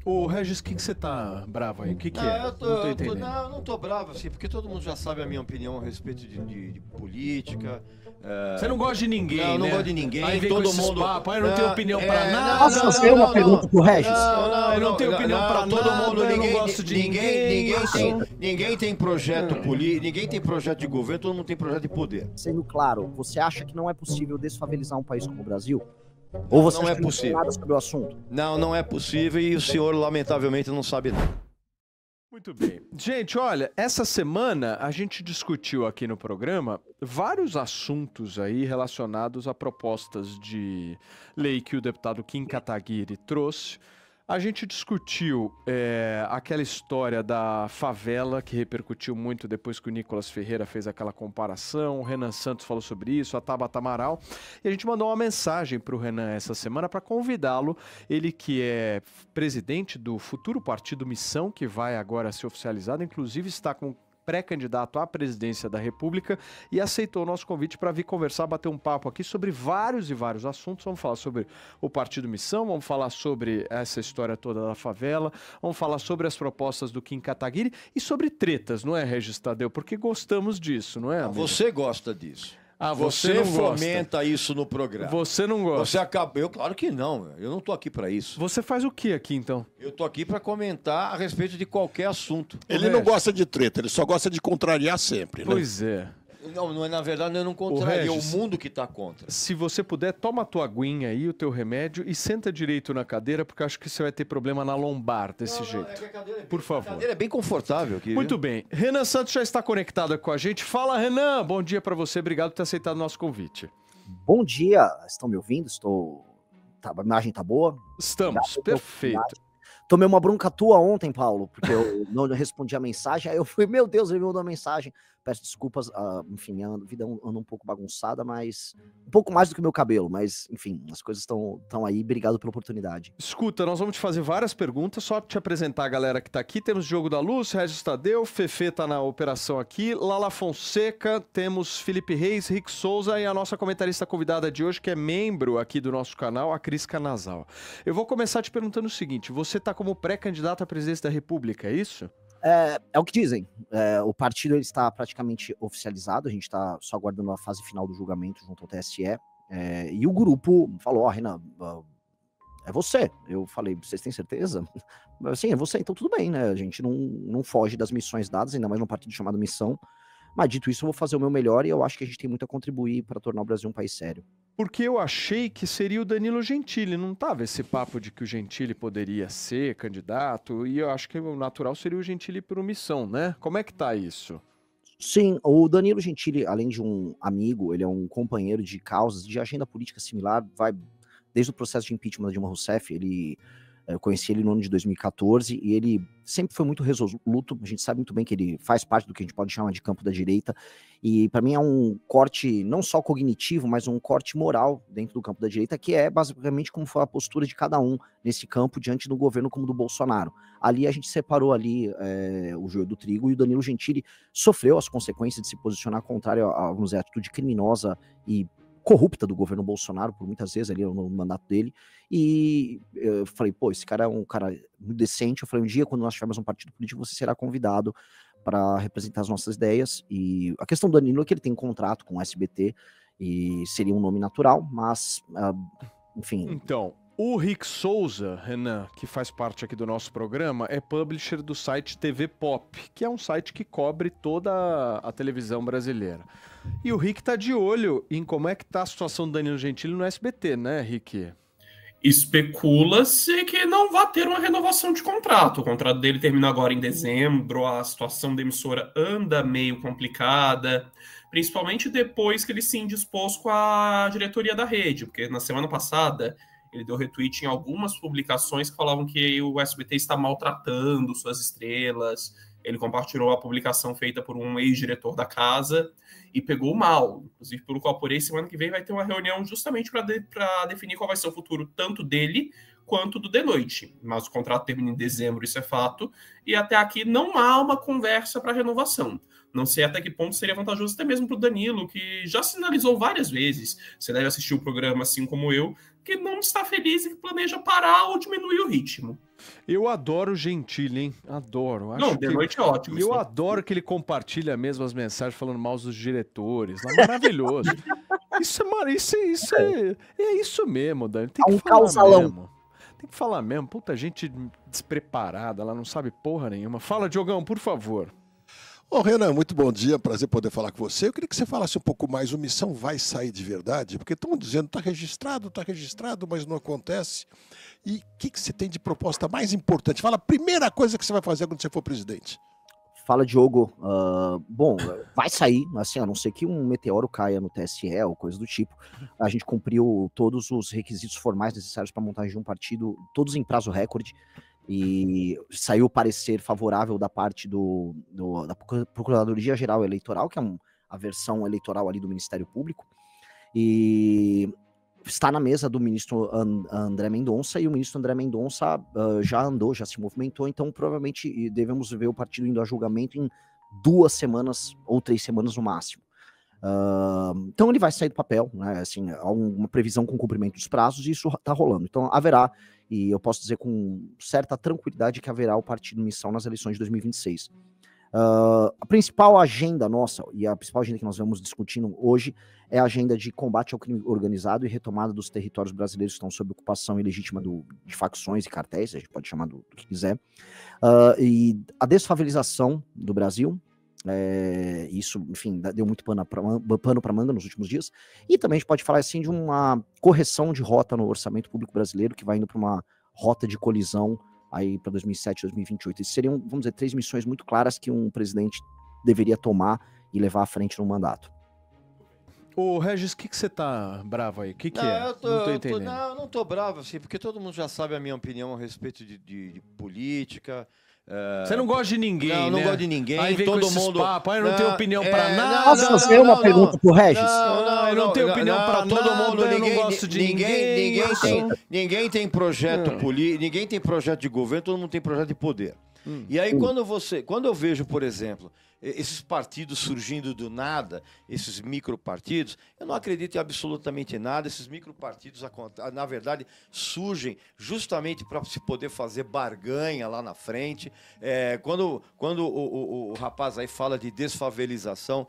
Ô, Regis, o que você tá bravo aí? O que é? Eu Não tô entendendo. eu não tô bravo, assim, porque todo mundo já sabe a minha opinião a respeito de política. Você não gosta de ninguém, Não, eu não né? gosto de ninguém. Aí vem todo com esses mundo. papos, aí não tem opinião pra nada. Posso fazer uma pergunta pro Regis? Eu não tenho opinião pra todo nada, mundo, eu não ninguém, gosto de ninguém. ninguém tem projeto político, ninguém tem projeto de governo, todo mundo tem projeto de poder. Sendo claro, você acha que não é possível desfavelizar um país como o Brasil? Ou você Não acha é que não tem possível. nada sobre o assunto? Não, não é possível e o senhor, lamentavelmente, não sabe nada. Muito bem. Gente, olha, essa semana a gente discutiu aqui no programa vários assuntos aí relacionados a propostas de lei que o deputado Kim Kataguiri trouxe. A gente discutiu aquela história da favela, que repercutiu muito depois que o Nicolas Ferreira fez aquela comparação, o Renan Santos falou sobre isso, a Tabata Amaral, e a gente mandou uma mensagem para o Renan essa semana para convidá-lo, ele que é presidente do futuro partido Missão, que vai agora ser oficializado, inclusive está com pré-candidato à presidência da República, e aceitou o nosso convite para vir conversar, bater um papo aqui sobre vários e vários assuntos. Vamos falar sobre o Partido Missão, vamos falar sobre essa história toda da favela, vamos falar sobre as propostas do Kim Kataguiri e sobre tretas, não é, Regis Tadeu? Porque gostamos disso, não é, amigo? Você gosta disso. Ah, Você não fomenta isso no programa. Você não gosta. Você acaba. Eu, claro que não. Eu não tô aqui para isso. Você faz o que aqui, então? Eu tô aqui para comentar a respeito de qualquer assunto. Ele não gosta de treta, ele só gosta de contrariar sempre, né? Pois é. Não, na verdade, eu não contraria, é o Regis, mundo que tá contra. Se você puder, toma a tua aguinha aí, o teu remédio e senta direito na cadeira, porque eu acho que você vai ter problema na lombar desse jeito. Por favor. A cadeira é bem confortável aqui. Muito bem. Renan Santos já está conectado com a gente. Fala, Renan. Bom dia para você. Obrigado por ter aceitado o nosso convite. Bom dia, estão me ouvindo? A imagem tá boa? Estamos, perfeito. Tomei uma bronca tua ontem, Paulo, porque eu não respondi a mensagem, aí eu fui, meu Deus, ele me mandou uma mensagem, peço desculpas, enfim, minha vida anda um pouco bagunçada, mas um pouco mais do que o meu cabelo, mas enfim, as coisas estão aí, obrigado pela oportunidade. Escuta, nós vamos te fazer várias perguntas, só te apresentar a galera que tá aqui, temos Diogo da Luz, Regis Tadeu, Fefe tá na operação aqui, Lala Fonseca, temos Felipe Reis, Rick Souza e a nossa comentarista convidada de hoje, que é membro aqui do nosso canal, a Cris Canazal. Eu vou começar te perguntando o seguinte, você tá como pré-candidato à presidência da República, é isso? É o que dizem. O partido ele está praticamente oficializado, a gente está só aguardando a fase final do julgamento junto ao TSE. E o grupo falou: Renan, é você. Eu falei: vocês têm certeza? Sim, é você, então tudo bem, né? A gente não foge das missões dadas, ainda mais num partido chamado Missão. Mas dito isso, eu vou fazer o meu melhor e eu acho que a gente tem muito a contribuir para tornar o Brasil um país sério. Porque eu achei que seria o Danilo Gentili, não tava esse papo de que o Gentili poderia ser candidato, e eu acho que o natural seria o Gentili por omissão, né? Como é que tá isso? Sim, o Danilo Gentili, além de um amigo, ele é um companheiro de causas, de agenda política similar, vai desde o processo de impeachment da Dilma Rousseff, eu conheci ele no ano de 2014 e ele sempre foi muito resoluto. A gente sabe muito bem que ele faz parte do que a gente pode chamar de campo da direita. E para mim é um corte não só cognitivo, mas um corte moral dentro do campo da direita, que é basicamente como foi a postura de cada um nesse campo diante do governo como do Bolsonaro. Ali a gente separou o joio do trigo e o Danilo Gentili sofreu as consequências de se posicionar contrário a, vamos dizer, a atitude criminosa e corrupta do governo Bolsonaro, por muitas vezes ali no mandato dele, e eu falei, pô, esse cara é um cara muito decente, eu falei, um dia quando nós tivermos um partido político, você será convidado para representar as nossas ideias, e a questão do Danilo é que ele tem contrato com o SBT, e seria um nome natural, mas, enfim... Então, o Rick Souza, Renan, que faz parte aqui do nosso programa, é publisher do site TV Pop, que é um site que cobre toda a televisão brasileira. E o Rick tá de olho em como é que tá a situação do Danilo Gentili no SBT, né, Rick? Especula-se que não vai ter uma renovação de contrato. O contrato dele termina agora em dezembro, a situação da emissora anda meio complicada, principalmente depois que ele se indispôs com a diretoria da rede, porque na semana passada ele deu retweet em algumas publicações que falavam que o SBT está maltratando suas estrelas. Ele compartilhou a publicação feita por um ex-diretor da casa e pegou mal. Inclusive, pelo qual apurei, semana que vem vai ter uma reunião justamente para definir qual vai ser o futuro tanto dele quanto do The Noite. Mas o contrato termina em dezembro, isso é fato, e até aqui não há uma conversa para renovação. Não sei até que ponto seria vantajoso até mesmo para o Danilo, que já sinalizou várias vezes, você deve assistir o programa assim como eu, que não está feliz e que planeja parar ou diminuir o ritmo. Eu adoro o Gentili, hein? Adoro. Não, de noite é ótimo. E eu adoro que ele compartilha mesmo as mensagens falando mal dos diretores. É maravilhoso. É isso mesmo, Dani. Tem que falar mesmo. Tem que falar mesmo. Puta gente despreparada, ela não sabe porra nenhuma. Fala, Diogão, por favor. Ô, Renan, muito bom dia, prazer poder falar com você. Eu queria que você falasse um pouco mais, o Missão vai sair de verdade? Porque estão dizendo, está registrado, mas não acontece. E o que você tem de proposta mais importante? Fala a primeira coisa que você vai fazer quando você for presidente. Fala, Diogo. Bom, vai sair, assim, a não ser que um meteoro caia no TSE ou coisa do tipo. A gente cumpriu todos os requisitos formais necessários para a montagem de um partido, todos em prazo recorde. E saiu o parecer favorável da parte da Procuradoria-Geral Eleitoral, que é a versão eleitoral ali do Ministério Público, e está na mesa do ministro André Mendonça, e o ministro André Mendonça já se movimentou, então provavelmente devemos ver o partido indo a julgamento em 2 semanas ou 3 semanas no máximo. Então ele vai sair do papel, né? Assim, há uma previsão com cumprimento dos prazos e isso está rolando. Então haverá, e eu posso dizer com certa tranquilidade que haverá o partido Missão nas eleições de 2026. A principal agenda nossa, e a principal agenda que nós vamos discutindo hoje, é a agenda de combate ao crime organizado e retomada dos territórios brasileiros que estão sob ocupação ilegítima de facções e cartéis, a gente pode chamar do que quiser, e a desfavelização do Brasil. Isso, enfim, deu muito pano para manga nos últimos dias, e também a gente pode falar assim de uma correção de rota no orçamento público brasileiro, que vai indo para uma rota de colisão aí para 2007, 2028. Essas seriam, vamos dizer, 3 missões muito claras que um presidente deveria tomar e levar à frente no mandato. Ô, Regis, o que você tá bravo aí? O que é? Não tô entendendo. Não tô bravo, assim, porque todo mundo já sabe a minha opinião a respeito de política. Você não gosta de ninguém, né? Não gosto de ninguém. Aí vem todo com mundo. Papo, aí não tem opinião pra nada. Posso fazer uma pergunta pro Regis? Não tem opinião pra nada. Todo mundo, eu não gosto de ninguém. Ninguém tem projeto político, ninguém tem projeto de governo, todo mundo tem projeto de poder. E aí quando eu vejo, por exemplo, esses partidos surgindo do nada, esses micropartidos, eu não acredito em absolutamente nada. Esses micropartidos, na verdade, surgem justamente para se poder fazer barganha lá na frente. Quando o rapaz aí fala de desfavelização,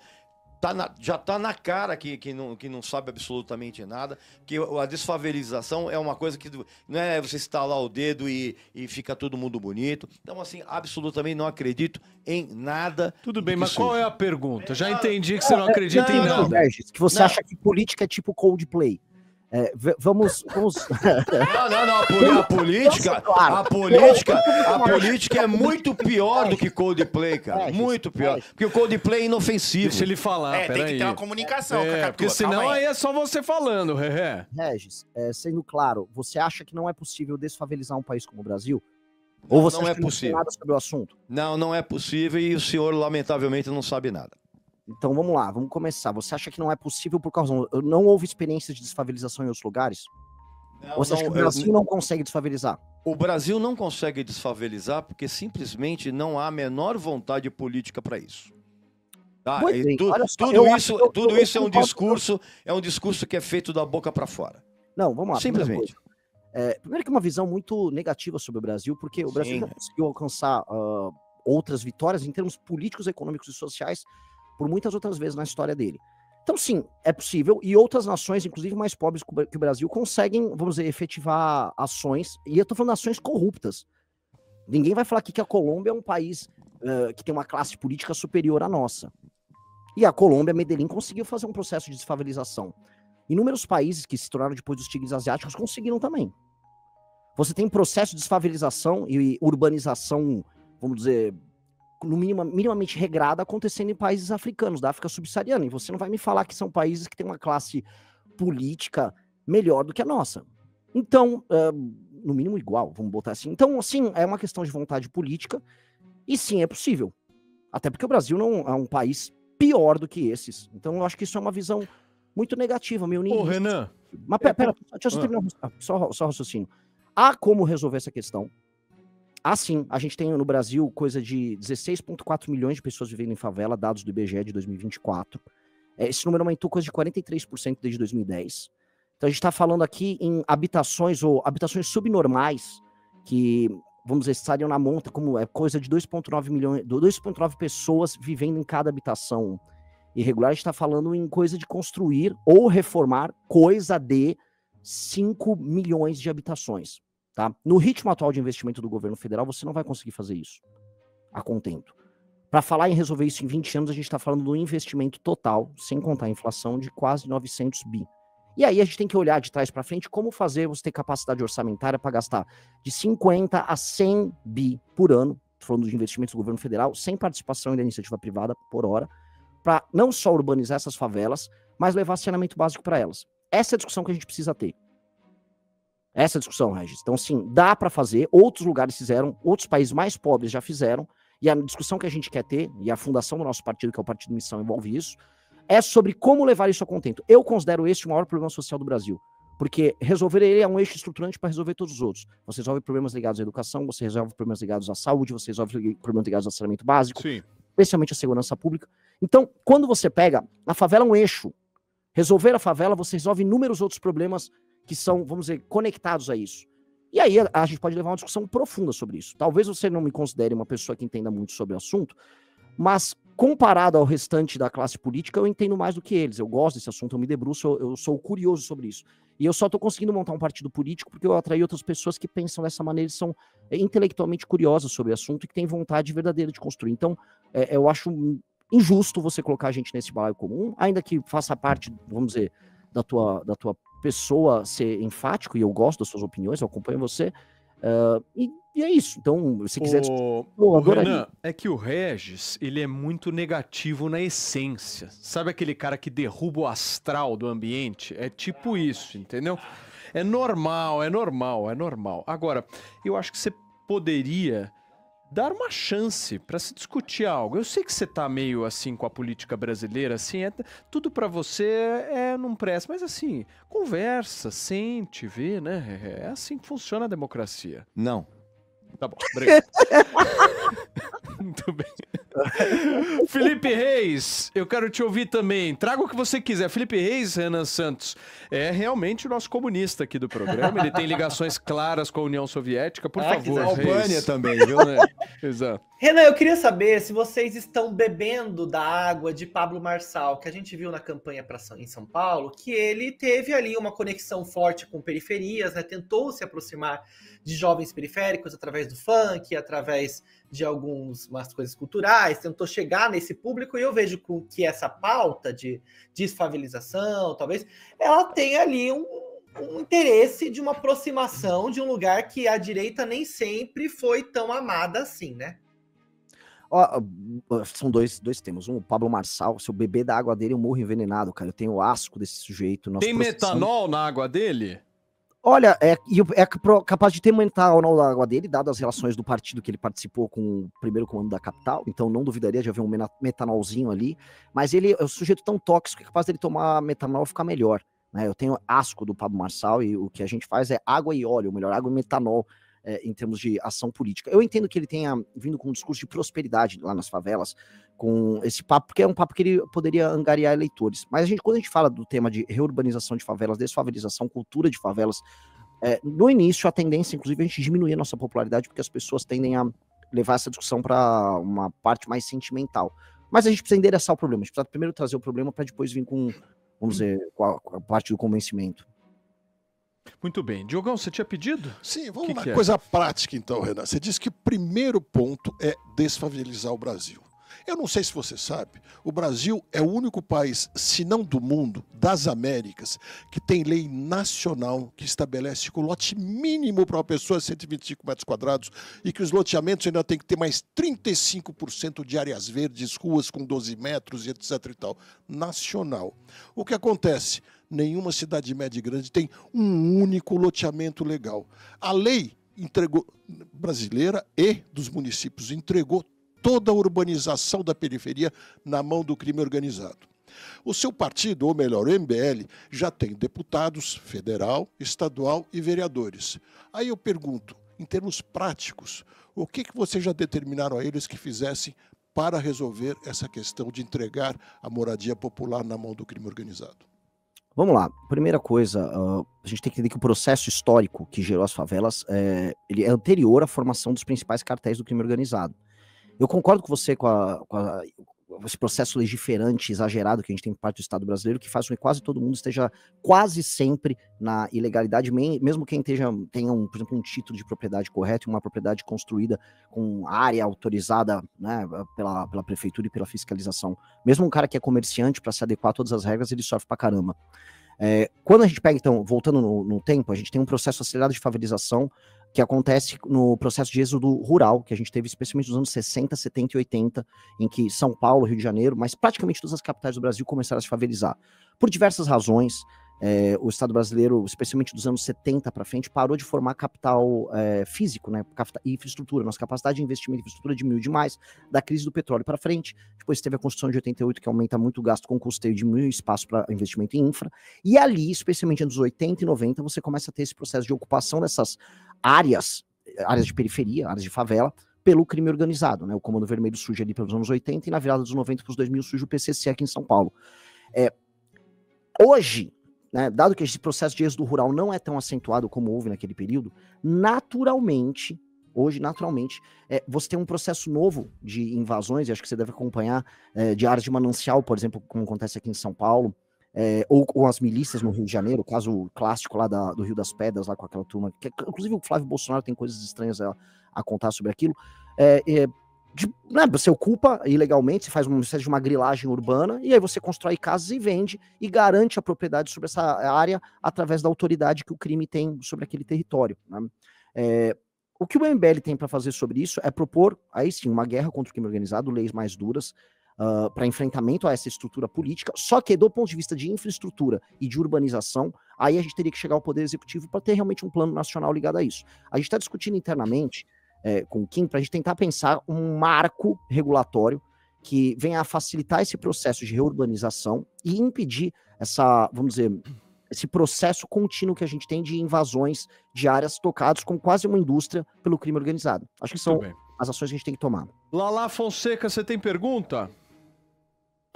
já está na cara que não sabe absolutamente nada, que a desfavelização é uma coisa que não é você estalar o dedo e fica todo mundo bonito. Então, assim, absolutamente não acredito em nada. Tudo bem, mas qual é a pergunta? Já entendi que você não acredita em nada. Regis, que você acha que política é tipo Coldplay. Vamos... Não. A política é muito pior do que Coldplay, cara. Muito pior. Porque o Coldplay é inofensivo. Deixa ele falar, tem que ter uma comunicação, Cacatu, porque senão aí é só você falando, Regis, sendo claro, você acha que não é possível desfavelizar um país como o Brasil? Ou você não acha é que possível. não tem nada sobre o assunto? Não é possível e o senhor, lamentavelmente, não sabe nada. Então vamos lá, vamos começar. Você acha que não é possível por causa... Não houve experiências de desfavelização em outros lugares? Ou você acha que o Brasil não consegue desfavelizar? O Brasil não consegue desfavelizar porque simplesmente não há a menor vontade política para isso. Tá? Tudo isso é um discurso que é feito da boca para fora. Não, vamos lá. Simplesmente. Primeiro que é uma visão muito negativa sobre o Brasil, porque o Brasil já conseguiu alcançar outras vitórias em termos políticos, econômicos e sociais por muitas outras vezes na história dele. Então, sim, é possível, e outras nações, inclusive mais pobres que o Brasil, conseguem, vamos dizer, efetivar ações, e eu tô falando de ações corruptas. Ninguém vai falar aqui que a Colômbia é um país que tem uma classe política superior à nossa. E a Colômbia, Medellín, conseguiu fazer um processo de desfavelização. Inúmeros países que se tornaram depois dos tigres asiáticos conseguiram também. Você tem processo de desfavelização e urbanização, vamos dizer, minimamente regrada acontecendo em países africanos, da África subsaariana, e você não vai me falar que são países que têm uma classe política melhor do que a nossa. Então, no mínimo igual, vamos botar assim. Então, sim, é uma questão de vontade política, e sim, é possível. Até porque o Brasil não é um país pior do que esses. Então, eu acho que isso é uma visão muito negativa, meu nível. Ô, Renan... Mas pera, deixa eu só terminar só raciocínio. Há como resolver essa questão. Sim, a gente tem no Brasil coisa de 16,4 milhões de pessoas vivendo em favela, dados do IBGE de 2024. Esse número aumentou coisa de 43% desde 2010. Então a gente está falando aqui em habitações ou habitações subnormais, que vamos dizer, estariam na monta, como é coisa de 2,9 milhões, 2,9 pessoas vivendo em cada habitação irregular. A gente está falando em coisa de construir ou reformar coisa de 5 milhões de habitações. Tá? No ritmo atual de investimento do governo federal, você não vai conseguir fazer isso a contento. Para falar em resolver isso em 20 anos, a gente está falando do investimento total, sem contar a inflação, de quase 900 bi. E aí a gente tem que olhar de trás para frente como fazer você ter capacidade orçamentária para gastar de 50 a 100 bi por ano, falando de investimentos do governo federal, sem participação da iniciativa privada por hora, para não só urbanizar essas favelas, mas levar saneamento básico para elas. Essa é a discussão que a gente precisa ter. Essa é a discussão, Regis. Então, sim, dá para fazer, outros lugares fizeram, outros países mais pobres já fizeram, e a discussão que a gente quer ter, e a fundação do nosso partido, que é o Partido Missão, envolve isso, é sobre como levar isso a contento. Eu considero este o maior problema social do Brasil, porque resolver ele é um eixo estruturante para resolver todos os outros. Você resolve problemas ligados à educação, você resolve problemas ligados à saúde, você resolve problemas ligados ao saneamento básico, Sim. especialmente a segurança pública. Então, quando você pega, a favela é um eixo. Resolver a favela, você resolve inúmeros outros problemas que são, vamos dizer, conectados a isso. E aí a gente pode levar uma discussão profunda sobre isso. Talvez você não me considere uma pessoa que entenda muito sobre o assunto, mas comparado ao restante da classe política, eu entendo mais do que eles. Eu gosto desse assunto, eu me debruço, eu sou curioso sobre isso. E eu só estou conseguindo montar um partido político porque eu atraí outras pessoas que pensam dessa maneira e são intelectualmente curiosas sobre o assunto e que têm vontade verdadeira de construir. Então, eu acho injusto você colocar a gente nesse balaio comum, ainda que faça parte, vamos dizer, da tua pessoa ser enfático, e eu gosto das suas opiniões, eu acompanho você, e é isso. Então, se quiser... Renan, é que o Regis, ele é muito negativo na essência. Sabe aquele cara que derruba o astral do ambiente? É tipo isso, entendeu? É normal. Agora, eu acho que você poderia dar uma chance para se discutir algo. Eu sei que você tá meio assim com a política brasileira, assim, tudo para você não presta, mas assim, conversa, sente, vê, né? É assim que funciona a democracia. Não. Tá bom, obrigado. Muito bem. Felipe Reis, eu quero te ouvir também. Traga o que você quiser. Felipe Reis, Renan Santos, é realmente o nosso comunista aqui do programa. Ele tem ligações claras com a União Soviética. Por favor, A Reis. Albânia também, viu? Exato. Renan, eu queria saber se vocês estão bebendo da água de Pablo Marçal, que a gente viu na campanha em São Paulo, que ele teve ali uma conexão forte com periferias, né? Tentou se aproximar de jovens periféricos através do funk, através de umas coisas culturais, tentou chegar nesse público, e eu vejo que essa pauta de desfavelização, talvez, ela tenha ali um interesse de uma aproximação de um lugar que a direita nem sempre foi tão amada assim, né? São dois temas. O Pablo Marçal, se eu beber da água dele, eu morro envenenado, cara. Eu tenho asco desse sujeito. Tem metanol na água dele? Olha, é capaz de ter metanol na água dele, dado as relações do partido que ele participou com o primeiro comando da capital, então não duvidaria de haver um metanolzinho ali, mas ele é um sujeito tão tóxico que é capaz dele tomar metanol e ficar melhor, né? Eu tenho asco do Pablo Marçal e o que a gente faz é água e óleo, melhor, água e metanol, em termos de ação política. Eu entendo que ele tenha vindo com um discurso de prosperidade lá nas favelas, com esse papo, porque é um papo que ele poderia angariar eleitores. Mas quando a gente fala do tema de reurbanização de favelas, desfavelização, cultura de favelas, no início a tendência, inclusive, é a gente diminuir a nossa popularidade, porque as pessoas tendem a levar essa discussão para uma parte mais sentimental. Mas a gente precisa endereçar o problema, a gente precisa primeiro trazer o problema para depois vir com, vamos dizer, com a parte do convencimento. Muito bem. Diogão, você tinha pedido? Sim, vamos lá. Coisa prática então, Renan. Você disse que o primeiro ponto é desfavelizar o Brasil. Eu não sei se você sabe, o Brasil é o único país, se não do mundo, das Américas, que tem lei nacional que estabelece que o lote mínimo para uma pessoa é 125 metros quadrados e que os loteamentos ainda tem que ter mais 35% de áreas verdes, ruas com 12 metros e etc e tal. Nacional. O que acontece? Nenhuma cidade média e grande tem um único loteamento legal. A lei brasileira e dos municípios entregou toda a urbanização da periferia na mão do crime organizado. O seu partido, ou melhor, o MBL, já tem deputados federal, estadual e vereadores. Aí eu pergunto, em termos práticos, o que vocês já determinaram a eles que fizessem para resolver essa questão de entregar a moradia popular na mão do crime organizado? Vamos lá. Primeira coisa, a gente tem que entender que o processo histórico que gerou as favelas ele é anterior à formação dos principais cartéis do crime organizado. Eu concordo com você com esse processo legiferante exagerado que a gente tem por parte do Estado brasileiro, que faz com que quase todo mundo esteja quase sempre na ilegalidade, mesmo quem tenha, por exemplo, um título de propriedade correto, uma propriedade construída com área autorizada, né, pela prefeitura e pela fiscalização. Mesmo um cara que é comerciante, para se adequar a todas as regras, ele sofre pra caramba. Quando a gente pega, então, voltando no tempo, a gente tem um processo acelerado de favelização que acontece no processo de êxodo rural, que a gente teve especialmente nos anos 60, 70 e 80, em que São Paulo, Rio de Janeiro, mas praticamente todas as capitais do Brasil começaram a se favelizar. Por diversas razões, o Estado brasileiro, especialmente dos anos 70 para frente, parou de formar capital físico, né, e infraestrutura. Nossa capacidade de investimento em infraestrutura diminuiu demais da crise do petróleo para frente. Depois teve a Constituição de 88, que aumenta muito o gasto com custeio e diminui o espaço para investimento em infra. E ali, especialmente nos 80 e 90, você começa a ter esse processo de ocupação dessas áreas de periferia, áreas de favela, pelo crime organizado, né? O Comando Vermelho surge ali pelos anos 80 e na virada dos 90 para os 2000 surge o PCC aqui em São Paulo. Hoje, né, dado que esse processo de êxodo rural não é tão acentuado como houve naquele período, naturalmente, você tem um processo novo de invasões, e acho que você deve acompanhar, de áreas de manancial, por exemplo, como acontece aqui em São Paulo, ou com as milícias no Rio de Janeiro, o caso clássico lá do Rio das Pedras, lá com aquela turma, que inclusive o Flávio Bolsonaro tem coisas estranhas a contar sobre aquilo, né, você ocupa ilegalmente, você faz uma espécie de uma grilagem urbana, e aí você constrói casas e vende, e garante a propriedade sobre essa área através da autoridade que o crime tem sobre aquele território, né? O que o MBL tem para fazer sobre isso é propor, aí sim, uma guerra contra o crime organizado, leis mais duras, para enfrentamento a essa estrutura política, só que do ponto de vista de infraestrutura e de urbanização, aí a gente teria que chegar ao Poder Executivo para ter realmente um plano nacional ligado a isso. A gente está discutindo internamente com o Kim para a gente tentar pensar um marco regulatório que venha a facilitar esse processo de reurbanização e impedir essa, vamos dizer, esse processo contínuo que a gente tem de invasões de áreas tocadas como quase uma indústria pelo crime organizado. Acho que são as ações que a gente tem que tomar. Lala Fonseca, você tem pergunta?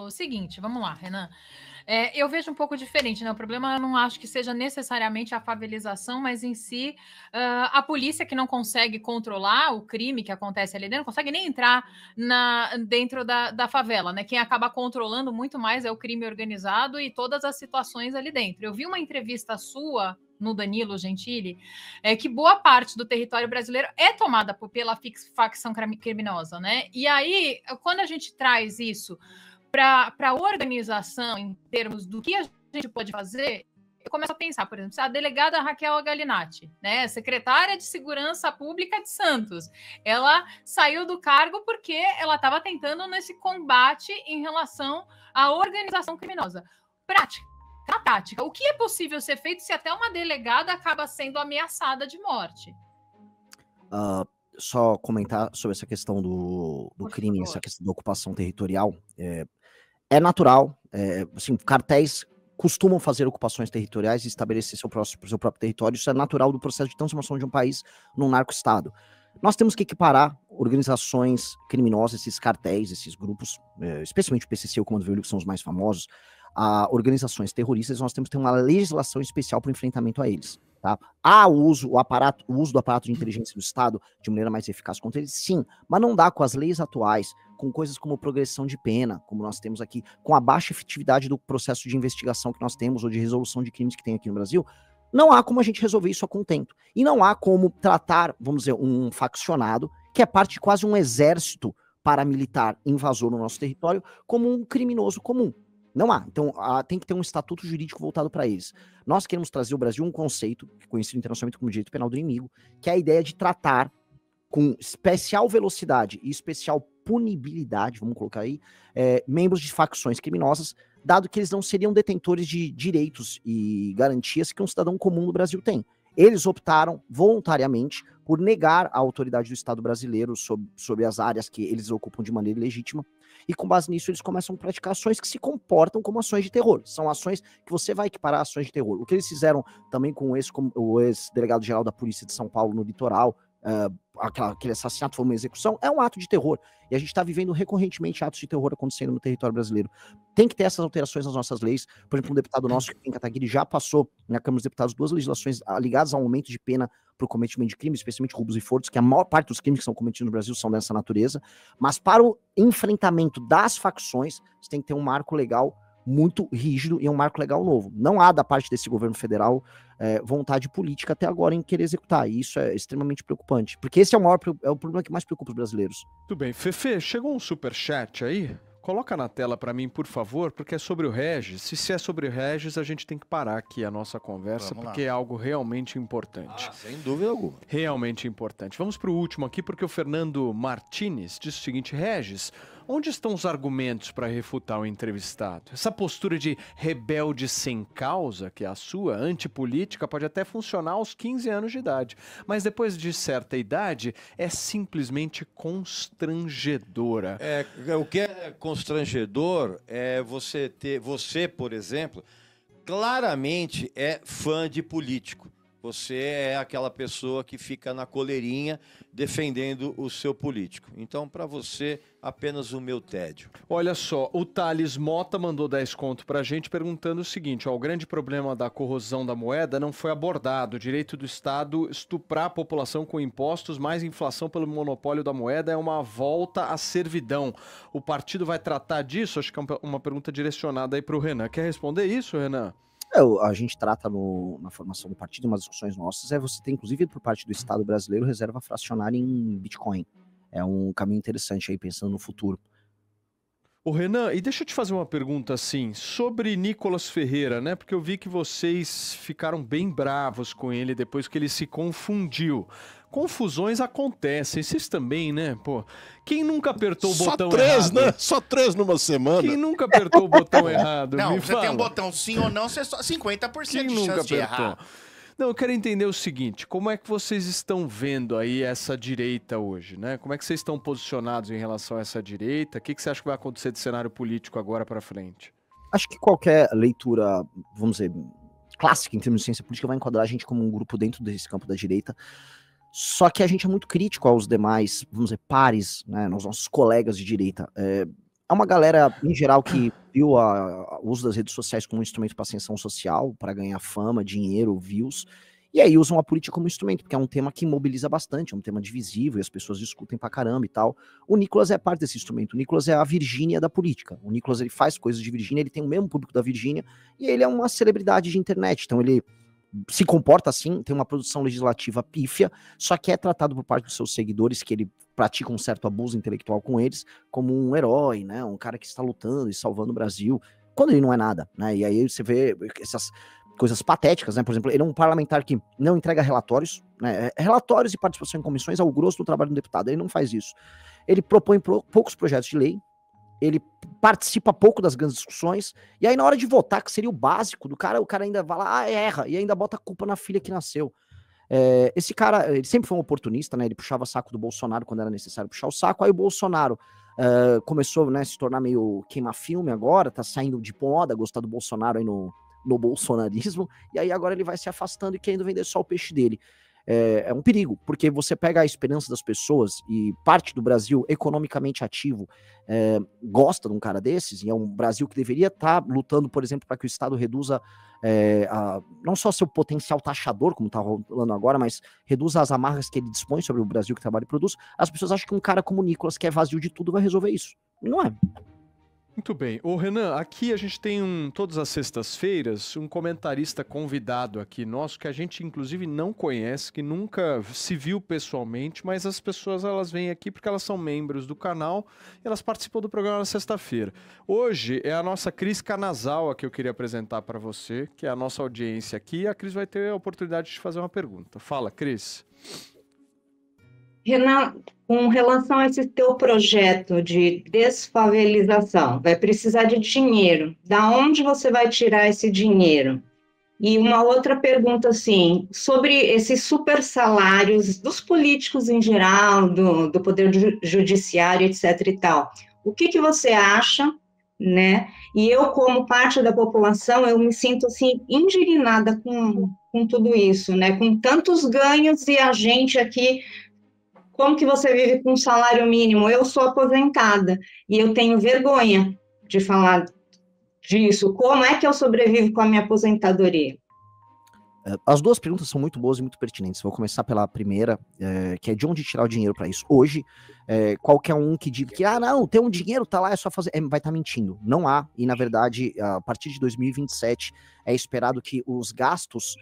O seguinte, vamos lá, Renan. Eu vejo um pouco diferente, né? O problema eu não acho que seja necessariamente a favelização, mas em si a polícia que não consegue controlar o crime que acontece ali dentro, não consegue nem entrar dentro da favela, né? Quem acaba controlando muito mais é o crime organizado e todas as situações ali dentro. Eu vi uma entrevista sua no Danilo Gentili, que boa parte do território brasileiro é tomada pela facção criminosa, né? E aí, quando a gente traz isso para a organização em termos do que a gente pode fazer, eu começo a pensar, por exemplo, a delegada Raquel Galinatti, né, secretária de Segurança Pública de Santos, ela saiu do cargo porque ela estava tentando nesse combate em relação à organização criminosa. Na prática, o que é possível ser feito se até uma delegada acaba sendo ameaçada de morte? Só comentar sobre essa questão do crime, essa questão da ocupação territorial. É natural, assim, cartéis costumam fazer ocupações territoriais e estabelecer seu próprio território. Isso é natural do processo de transformação de um país num narco-estado. Nós temos que equiparar organizações criminosas, esses cartéis, esses grupos, especialmente o PCC e o Comando Vermelho, que são os mais famosos, a organizações terroristas. Nós temos que ter uma legislação especial para o enfrentamento a eles. Tá? Há o uso do aparato de inteligência do Estado de maneira mais eficaz contra eles, sim, mas não dá com as leis atuais, com coisas como progressão de pena, como nós temos aqui, com a baixa efetividade do processo de investigação que nós temos, ou de resolução de crimes que tem aqui no Brasil. Não há como a gente resolver isso a contento. E não há como tratar, vamos dizer, um faccionado, que é parte de quase um exército paramilitar invasor no nosso território, como um criminoso comum. Não há. Então, tem que ter um estatuto jurídico voltado para eles. Nós queremos trazer ao Brasil um conceito, conhecido internacionalmente como direito penal do inimigo, que é a ideia de tratar com especial velocidade e especial punibilidade, vamos colocar aí, membros de facções criminosas, dado que eles não seriam detentores de direitos e garantias que um cidadão comum no Brasil tem. Eles optaram voluntariamente por negar a autoridade do Estado brasileiro sobre as áreas que eles ocupam de maneira ilegítima, e com base nisso eles começam a praticar ações que se comportam como ações de terror. São ações que você vai equiparar a ações de terror. O que eles fizeram também com o ex-delegado-geral da Polícia de São Paulo no litoral, aquele assassinato foi uma execução, é um ato de terror. E a gente está vivendo recorrentemente atos de terror acontecendo no território brasileiro. Tem que ter essas alterações nas nossas leis. Por exemplo, um deputado nosso, Kim Kataguiri, já passou na Câmara dos Deputados 2 legislações ligadas ao aumento de pena para o cometimento de crimes, especialmente roubos e furtos, que a maior parte dos crimes que são cometidos no Brasil são dessa natureza. Mas para o enfrentamento das facções, você tem que ter um marco legal muito rígido e um marco legal novo. Não há da parte desse governo federal vontade política até agora em querer executar, e isso é extremamente preocupante, porque esse é o problema que mais preocupa os brasileiros. Tudo bem. Fefe, chegou um superchat aí? Coloca na tela para mim, por favor, porque é sobre o Regis. Se é sobre o Regis, a gente tem que parar aqui a nossa conversa, porque é algo realmente importante. Sem dúvida alguma. Realmente importante. Vamos para o último aqui, porque o Fernando Martins diz o seguinte: Regis, onde estão os argumentos para refutar o entrevistado? Essa postura de rebelde sem causa, que é a sua, antipolítica, pode até funcionar aos 15 anos de idade, mas depois de certa idade, é simplesmente constrangedora. O que é constrangedor é você, por exemplo, claramente é fã de político. Você é aquela pessoa que fica na coleirinha defendendo o seu político. Então, para você, apenas o meu tédio. Olha só, o Thales Mota mandou 10 conto pra gente perguntando o seguinte: o grande problema da corrosão da moeda não foi abordado. O direito do Estado estuprar a população com impostos, mais inflação pelo monopólio da moeda é uma volta à servidão. O partido vai tratar disso? Acho que é uma pergunta direcionada aí pro Renan. Quer responder isso, Renan? A gente trata na formação do partido, umas discussões nossas, você tem inclusive por parte do Estado brasileiro reserva fracionária em Bitcoin. É um caminho interessante aí, pensando no futuro. Ô Renan, e deixa eu te fazer uma pergunta assim, sobre Nicolas Ferreira, né? Porque eu vi que vocês ficaram bem bravos com ele depois que ele se confundiu. Confusões acontecem, vocês também, né? Pô, quem nunca apertou o botão errado? Né? Só 3 numa semana. Quem nunca apertou o botão errado? Não, Me você fala. tem um botão sim ou não, você é só 50% Quem de nunca chance de apertou? errar. Não, eu quero entender o seguinte, como é que vocês estão vendo aí essa direita hoje, né? Como é que vocês estão posicionados em relação a essa direita? O que você acha que vai acontecer de cenário político agora para frente? Acho que qualquer leitura, vamos dizer, clássica em termos de ciência política vai enquadrar a gente como um grupo dentro desse campo da direita. Só que a gente é muito crítico aos demais, vamos dizer, pares, né, aos nossos colegas de direita. É uma galera, em geral, que viu o uso das redes sociais como um instrumento para ascensão social, para ganhar fama, dinheiro, views, e aí usam a política como instrumento, porque é um tema que mobiliza bastante, é um tema divisivo, e as pessoas discutem pra caramba e tal. O Nicolas é parte desse instrumento, o Nicolas é a Virgínia da política. O Nicolas, ele faz coisas de Virgínia, ele tem o mesmo público da Virgínia, e ele é uma celebridade de internet, então ele se comporta assim, tem uma produção legislativa pífia, só que é tratado por parte dos seus seguidores, que ele pratica um certo abuso intelectual com eles, como um herói, né, um cara que está lutando e salvando o Brasil, quando ele não é nada, né, e aí você vê essas coisas patéticas, né, por exemplo, ele é um parlamentar que não entrega relatórios, né, relatórios e participação em comissões é o grosso do trabalho do deputado, ele não faz isso, ele propõe poucos projetos de lei, ele participa pouco das grandes discussões, e aí na hora de votar, que seria o básico do cara, o cara ainda vai lá, erra, e ainda bota a culpa na filha que nasceu. Esse cara, ele sempre foi um oportunista, né, ele puxava saco do Bolsonaro quando era necessário puxar o saco, aí o Bolsonaro começou, né, a se tornar meio queima-filme agora, tá saindo de moda, gostar do Bolsonaro aí no bolsonarismo, e aí agora ele vai se afastando e querendo vender só o peixe dele. É um perigo, porque você pega a esperança das pessoas e parte do Brasil economicamente ativo gosta de um cara desses, e é um Brasil que deveria estar lutando, por exemplo, para que o Estado reduza não só seu potencial taxador, como está rolando agora, mas reduza as amarras que ele dispõe sobre o Brasil que trabalha e produz. As pessoas acham que um cara como o Nicolas, que é vazio de tudo, vai resolver isso. Não é. Muito bem. Ô Renan, aqui a gente tem todas as sextas-feiras um comentarista convidado aqui nosso que a gente inclusive não conhece, que nunca se viu pessoalmente, mas as pessoas elas vêm aqui porque elas são membros do canal e elas participam do programa na sexta-feira. Hoje é a nossa Cris Kanazawa que eu queria apresentar para você, que é a nossa audiência aqui, e a Cris vai ter a oportunidade de te fazer uma pergunta. Fala, Cris. Renan, com relação a esse teu projeto de desfavelização, vai precisar de dinheiro. Da onde você vai tirar esse dinheiro? E uma outra pergunta, assim, sobre esses super salários dos políticos em geral, do poder judiciário, etc. e tal. O que você acha, né? E eu, como parte da população, eu me sinto, assim, indignada com tudo isso, né? Com tantos ganhos e a gente aqui Como que você vive com um salário mínimo? Eu sou aposentada e eu tenho vergonha de falar disso. Como é que eu sobrevivo com a minha aposentadoria? As duas perguntas são muito boas e muito pertinentes. Vou começar pela primeira, que é de onde tirar o dinheiro para isso. Hoje, qualquer um que diga que, não, tem um dinheiro, tá lá, é só fazer, vai estar mentindo. Não há, e na verdade, a partir de 2027, é esperado que os gastos,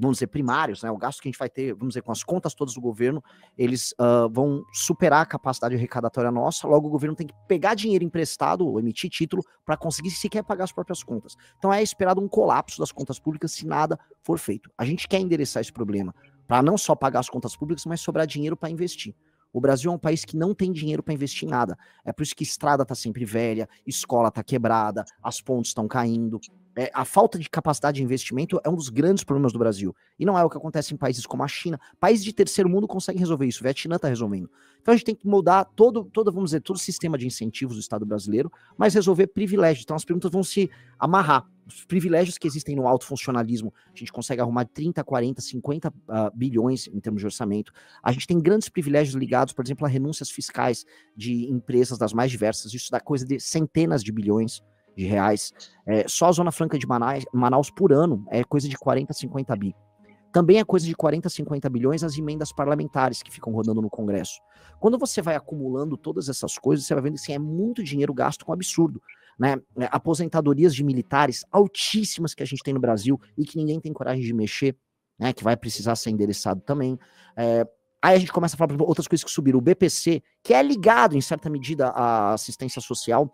vamos dizer, primários, né, o gasto que a gente vai ter, vamos dizer, com as contas todas do governo, eles vão superar a capacidade arrecadatória nossa, logo o governo tem que pegar dinheiro emprestado, ou emitir título, para conseguir sequer pagar as próprias contas. Então é esperado um colapso das contas públicas se nada for feito. A gente quer endereçar esse problema, para não só pagar as contas públicas, mas sobrar dinheiro para investir. O Brasil é um país que não tem dinheiro para investir em nada. É por isso que estrada está sempre velha, escola está quebrada, as pontes estão caindo. A falta de capacidade de investimento é um dos grandes problemas do Brasil. E não é o que acontece em países como a China. Países de terceiro mundo conseguem resolver isso. O Vietnã está resolvendo. Então a gente tem que mudar todo o sistema de incentivos do Estado brasileiro, mas resolver privilégios. Então as perguntas vão se amarrar. Os privilégios que existem no alto funcionalismo, a gente consegue arrumar 30, 40, 50 bilhões em termos de orçamento. A gente tem grandes privilégios ligados, por exemplo, a renúncias fiscais de empresas das mais diversas. Isso dá coisa de centenas de bilhões de reais. Só a Zona Franca de Manaus por ano é coisa de 40, 50 bi. Também é coisa de 40, 50 bilhões as emendas parlamentares que ficam rodando no Congresso. Quando você vai acumulando todas essas coisas, você vai vendo que assim, é muito dinheiro gasto com absurdo. Né? Aposentadorias de militares altíssimas que a gente tem no Brasil e que ninguém tem coragem de mexer, né? Que vai precisar ser endereçado também. Aí a gente começa a falar, por exemplo, outras coisas que subiram. O BPC, que é ligado, em certa medida, à assistência social,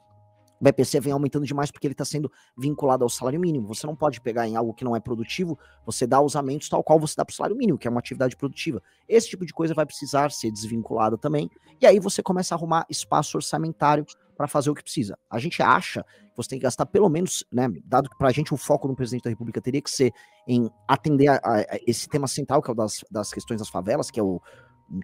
o BPC vem aumentando demais porque ele está sendo vinculado ao salário mínimo. Você não pode pegar em algo que não é produtivo, você dá os aumentos tal qual você dá para o salário mínimo, que é uma atividade produtiva. Esse tipo de coisa vai precisar ser desvinculada também, e aí você começa a arrumar espaço orçamentário para fazer o que precisa. A gente acha que você tem que gastar pelo menos, né, dado que para a gente o foco do presidente da República teria que ser em atender a esse tema central, que é o das questões das favelas, que é um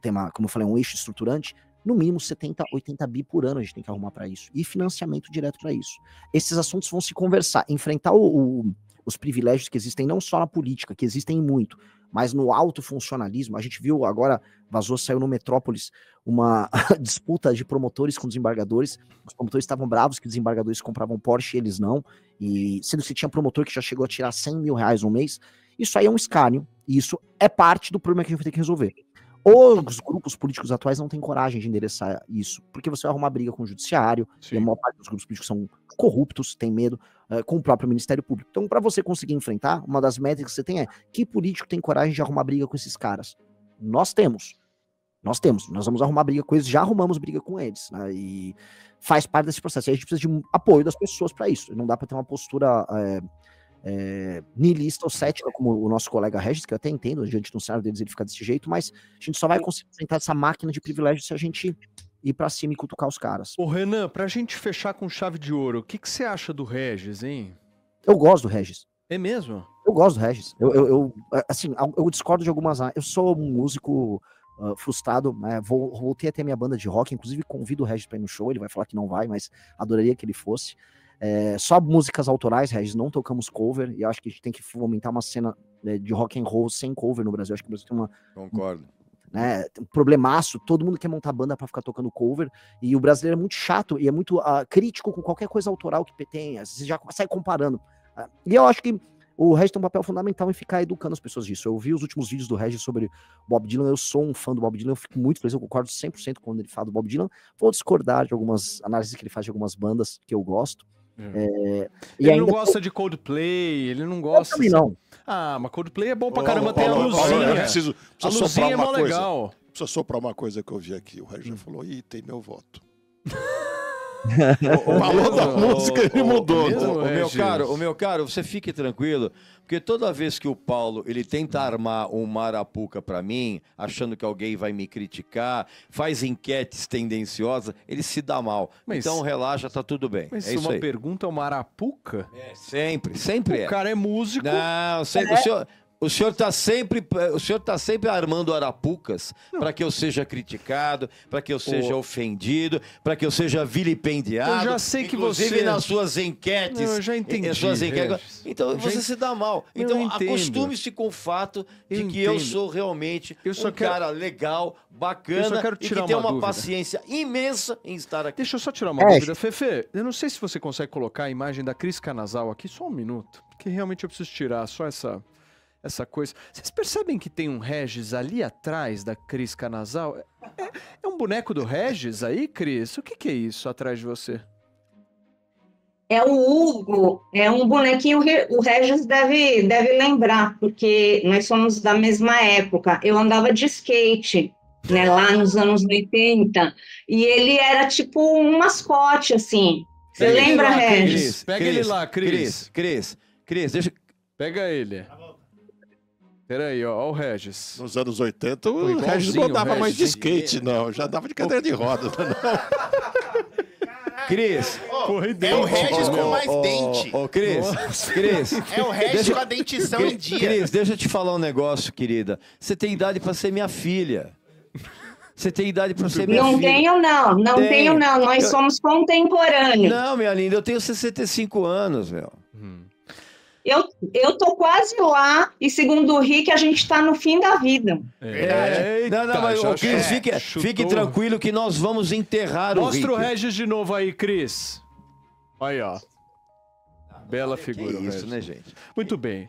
tema, como eu falei, um eixo estruturante. No mínimo 70, 80 bi por ano a gente tem que arrumar para isso. E financiamento direto para isso. Esses assuntos vão se conversar, enfrentar os privilégios que existem não só na política, que existem muito, mas no alto funcionalismo. A gente viu agora, saiu no Metrópolis, uma disputa de promotores com desembargadores. Os promotores estavam bravos que os desembargadores compravam Porsche e eles não. E sendo que tinha promotor que já chegou a tirar 100 mil reais no mês. Isso aí é um escárnio. E isso é parte do problema que a gente vai ter que resolver. Os grupos políticos atuais não têm coragem de endereçar isso, porque você vai arrumar briga com o judiciário, e a maior parte dos grupos políticos são corruptos, tem medo, com o próprio Ministério Público. Então, para você conseguir enfrentar, uma das métricas que você tem é que político tem coragem de arrumar briga com esses caras? Nós temos. Nós vamos arrumar briga com eles, já arrumamos briga com eles, né? E faz parte desse processo. E a gente precisa de apoio das pessoas para isso. Não dá para ter uma postura niilista ou cética, como o nosso colega Regis, que eu até entendo, diante do cenário deles ele fica desse jeito, mas a gente só vai conseguir enfrentar essa máquina de privilégio se a gente ir pra cima e cutucar os caras. Ô Renan, pra gente fechar com chave de ouro, o que você acha do Regis, hein? Eu gosto do Regis. É mesmo? Eu gosto do Regis. Eu discordo de algumas... Eu sou um músico frustrado, né? Voltei a ter minha banda de rock, inclusive convido o Regis pra ir no show, ele vai falar que não vai, mas adoraria que ele fosse. Só músicas autorais, Regis, não tocamos cover, e acho que a gente tem que fomentar uma cena de rock and roll sem cover no Brasil. Acho que o Brasil tem Concordo. Um problemaço, todo mundo quer montar banda pra ficar tocando cover, e o brasileiro é muito chato e é muito crítico com qualquer coisa autoral que tem, você já sai comparando. E eu acho que o Regis tem um papel fundamental em ficar educando as pessoas disso. Eu vi os últimos vídeos do Regis sobre Bob Dylan, eu sou um fã do Bob Dylan, eu fico muito feliz, eu concordo 100% quando ele fala do Bob Dylan. Vou discordar de algumas análises que ele faz de algumas bandas que eu gosto. Ele não gosta de Coldplay, ele não gosta. Eu também não. Mas Coldplay é bom pra caramba, tem a luzinha. A luzinha é mó legal. Precisa soprar uma coisa que eu vi aqui. O Regis já falou, tem meu voto. Falou da música, ele mudou. O meu caro, você fique tranquilo, porque toda vez que o Paulo ele tenta armar um marapuca pra mim, achando que alguém vai me criticar, faz enquetes tendenciosas, ele se dá mal. Então relaxa, tá tudo bem. Mas é isso uma aí. pergunta é uma marapuca? Sempre O cara é músico. Não, sempre. O senhor... O senhor está sempre armando arapucas para que eu seja criticado, para que eu seja ofendido, para que eu seja vilipendiado. Eu já sei que inclusive você... nas suas enquetes. Não, eu já entendi, Então você se dá mal. Então acostume-se com o fato de que eu sou realmente cara legal, bacana e que tem uma paciência imensa em estar aqui. Deixa eu só tirar uma dúvida. Fefe, eu não sei se você consegue colocar a imagem da Cris Canasal aqui, só um minuto, porque realmente eu preciso tirar só essa coisa. Vocês percebem que tem um Regis ali atrás da Cris Canasal? É um boneco do Regis aí, Cris? O que é isso atrás de você? É o Hugo, é um bonequinho, o Regis deve lembrar, porque nós somos da mesma época. Eu andava de skate, né, lá nos anos 80, e ele era tipo um mascote, assim. Você lembra, Regis? Pega ele lá, Cris. Cris, deixa... Pega ele. Peraí, ó o Regis. Nos anos 80, o Regis não andava mais de skate, não. Já andava de cadeira de roda, não. Cris. É o Regis com mais dente. Cris. É o Regis com a dentição em dia. Cris, deixa eu te falar um negócio, querida. Você tem idade para ser minha filha. Você tem idade para ser minha filha. Não tenho não. Nós somos contemporâneos. Não, minha linda, eu tenho 65 anos, meu. Eu tô quase lá, e segundo o Rick, a gente tá no fim da vida. Não, mas Cris, fique tranquilo que nós vamos enterrar o Rick. Mostra o Regis de novo aí, Cris. Aí, ó. Bela figura, que isso, né, gente? Muito bem.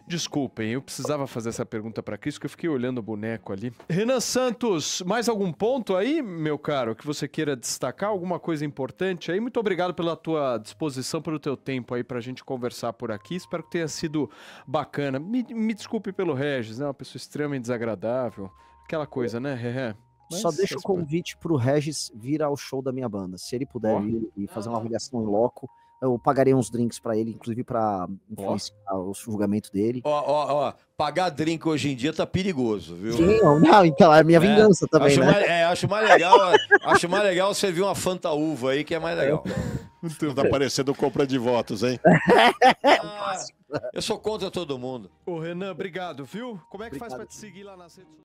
Desculpem, eu precisava fazer essa pergunta para Cris, porque eu fiquei olhando o boneco ali. Renan Santos, mais algum ponto aí, meu caro, que você queira destacar? Alguma coisa importante aí? Muito obrigado pela tua disposição, pelo teu tempo aí pra gente conversar por aqui. Espero que tenha sido bacana. Me desculpe pelo Regis, né? Uma pessoa extremamente desagradável. Aquela coisa, né, Ré? Só deixa o convite pro Regis vir ao show da minha banda. Se ele puder ir e fazer uma avaliação em loco, eu pagarei uns drinks pra ele, inclusive pra influenciar o julgamento dele. Pagar drink hoje em dia tá perigoso, viu? Sim, não, então é a minha vingança também, né? Acho mais legal servir uma Fanta Uva aí, que é mais legal. Tá parecendo compra de votos, hein? Eu sou contra todo mundo. Ô, Renan, obrigado, viu? Como é que faz pra te seguir lá nas redes sociais?